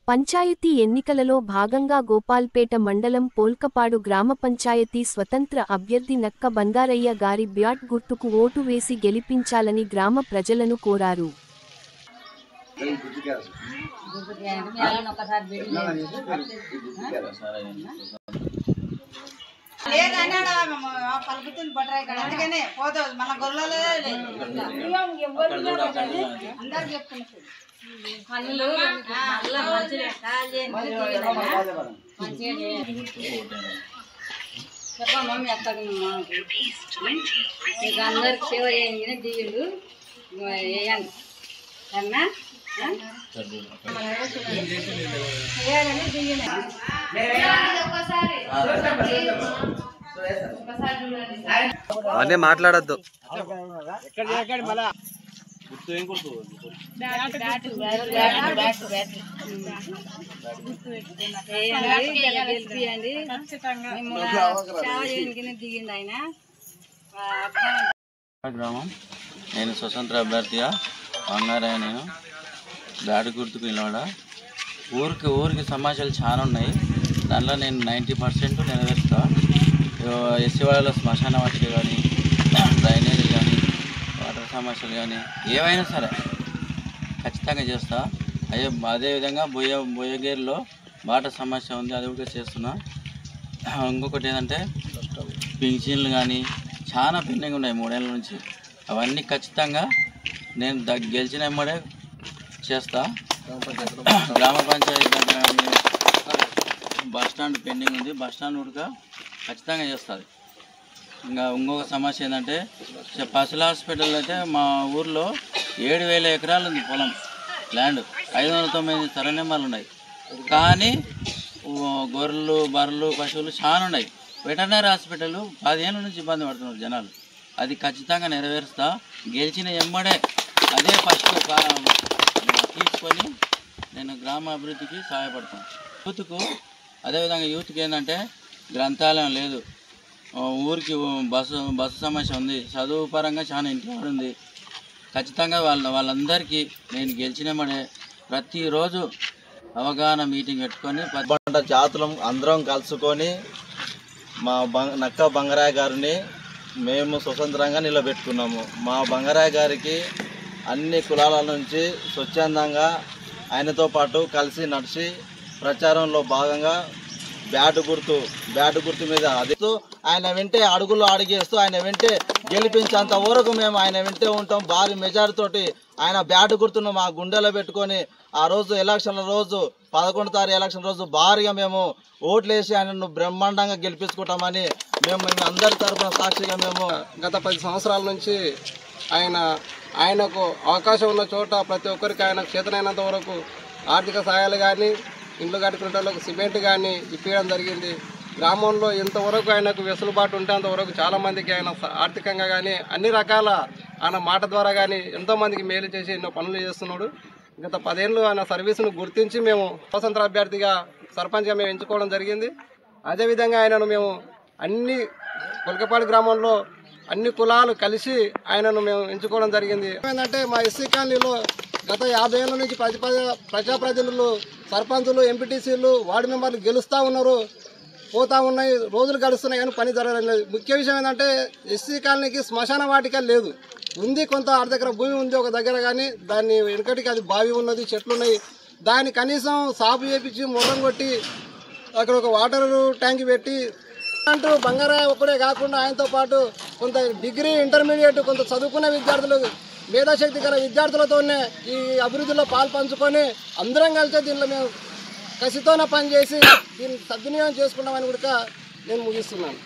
పంచాయతీ ఎన్నికలలో భాగంగా గోపాల్పేట మండలం పోల్కపాడు గ్రామ పంచాయతీ స్వతంత్ర అభ్యర్థి నక్క బంగారయ్య గారి బ్యాట్ గుర్తుకు ఓటు వేసి గెలిపించాలని గ్రామ ప్రజలను కోరారు. చెప్పమ్మా మీ అక్కకి మీకు అందరికి సేవ చేయండి దిగులు వేయండి అన్నా అనే మాట్లాడద్దు గ్రామం నేను స్వతంత్ర అభ్యర్థిగా బంగారయ్య. నేను బ్యాట్ గుర్తుకు నిలబడ ఊరికి సమస్యలు చాలా ఉన్నాయి. దానిలో నేను 90% నెరవేరుస్తా. ఎస్సీ వాళ్ళలో శ్మశాన వాటికి కానీ డ్రైనేజ్ కానీ వాటర్ సమస్యలు కానీ ఏవైనా సరే ఖచ్చితంగా చేస్తా. అదేవిధంగా బొయ్యగేరులో వాటర్ సమస్య ఉంది, అది కూడా చేస్తున్నా. ఇంకొకటి ఏంటంటే పింఛన్లు కానీ చాలా పెండింగ్ ఉన్నాయి 3 ఏళ్ళ నుంచి. అవన్నీ ఖచ్చితంగా నేను గెలిచిన వెంబడే చేస్తా. గ్రామ పంచాయతీ దగ్గర బస్ స్టాండ్ పెండింగ్ ఉంది, బస్ స్టాండ్ కూడా ఖచ్చితంగా చేస్తుంది. ఇంకా ఇంకొక సమస్య ఏంటంటే పశుల హాస్పిటల్ అయితే మా ఊర్లో 7,000 ఎకరాలు ఉంది పొలం ల్యాండ్, 509 సర్వే నెంబర్లు ఉన్నాయి. కానీ గొర్రెలు బర్రెలు పశువులు చాలా ఉన్నాయి. వెటర్నరీ హాస్పిటల్ 10 ఏళ్ళ నుంచి ఇబ్బంది పడుతున్నారు జనాలు. అది ఖచ్చితంగా నెరవేరుస్తా. గెలిచిన ఎమ్మడే అదే ఫస్ట్ తీసుకొని నేను గ్రామ అభివృద్ధికి సహాయపడతాను. యూత్కు అదేవిధంగా యూత్కి ఏంటంటే గ్రంథాలయం లేదు, ఊరికి బస్సు సమస్య ఉంది, చదువు పరంగా చాలా ఇంట్లో ఉంది. ఖచ్చితంగా వాళ్ళందరికీ నేను గెలిచినమ్మడే ప్రతిరోజు అవగాహన మీటింగ్ పెట్టుకొని జాతులం అందరం కలుసుకొని మా నక్క బంగారయ్య గారిని మేము స్వతంత్రంగా నిలబెట్టుకున్నాము. మా బంగారయ్య గారికి అన్ని కులాల నుంచి స్వచ్ఛందంగా ఆయనతో పాటు కలిసి నడిచి ప్రచారంలో భాగంగా బ్యాట్ గుర్తు మీద అదిస్తూ ఆయన వెంటే అడుగులు అడిగేస్తూ ఆయన వెంటే గెలిపించేంత వరకు మేము ఆయన వెంటే ఉంటాం. భారీ మెజారిటీతోటి ఆయన బ్యాట్ గుర్తును మా గుండెలో పెట్టుకొని ఆ రోజు ఎలక్షన్ల రోజు 11వ తారీఖు ఎలక్షన్ రోజు భారీగా మేము ఓట్లు వేసి ఆయనను బ్రహ్మాండంగా గెలిపించుకుంటామని మేము అందరి తరఫున సాక్షిగా మేము గత 10 సంవత్సరాల నుంచి ఆయనకు అవకాశం ఉన్న చోట ప్రతి ఒక్కరికి ఆయన చేతనైనంత వరకు ఆర్థిక సహాయాలు కానీ ఇండ్లు కట్టుకునేటోళ్ళకు సిమెంట్ కానీ ఇప్పించడం జరిగింది. గ్రామంలో ఇంతవరకు ఆయనకు వెసులుబాటు ఉంటే అంతవరకు చాలామందికి ఆయన ఆర్థికంగా కానీ అన్ని రకాల ఆయన మాట ద్వారా కానీ ఎంతోమందికి మేలు చేసి ఎన్నో పనులు చేస్తున్నాడు. గత 10 ఏళ్ళు ఆయన సర్వీసును గుర్తించి మేము స్వతంత్ర అభ్యర్థిగా సర్పంచ్గా మేము ఎంచుకోవడం జరిగింది. అదేవిధంగా ఆయనను మేము అన్ని కొల్కపాడు గ్రామంలో అన్ని కులాలు కలిసి ఆయనను మేము ఎంచుకోవడం జరిగింది. ఏంటంటే మా ఎస్సీ కాలనీలో గత 50 ఏళ్ళ నుంచి ప్రజాప్రతినిధులు, సర్పంచులు, ఎంపీటీసీలు, వార్డు మెంబర్లు గెలుస్తూ ఉన్నారు, పోతూ ఉన్నాయి, రోజులు గడుస్తున్నాయి కానీ పని జరగలేదు. ముఖ్య విషయం ఏంటంటే ఎస్సీ కాలనీకి శ్మశాన వాటిక లేదు. ఉంది కొంత దగ్గర భూమి ఉంది ఒక దగ్గర, కానీ దాన్ని వెనుకటికి అది బావి ఉన్నది, చెట్లు ఉన్నాయి. దాన్ని కనీసం సాపు చేపించి మొదలం కొట్టి అక్కడ ఒక వాటర్ ట్యాంక్ పెట్టి అంటూ బంగారయ్య ఒక్కడే కాకుండా ఆయనతో పాటు కొంత డిగ్రీ, ఇంటర్మీడియట్, కొంత చదువుకున్న విద్యార్థులు, మేధాశక్తి గల విద్యార్థులతోనే ఈ అభివృద్ధిలో పాల్పంచుకొని అందరం కలిసి దీనిలో మేము కసితోనే పనిచేసి దీన్ని సద్వినియోగం చేసుకున్నామని కూడా నేను ముగిస్తున్నాను.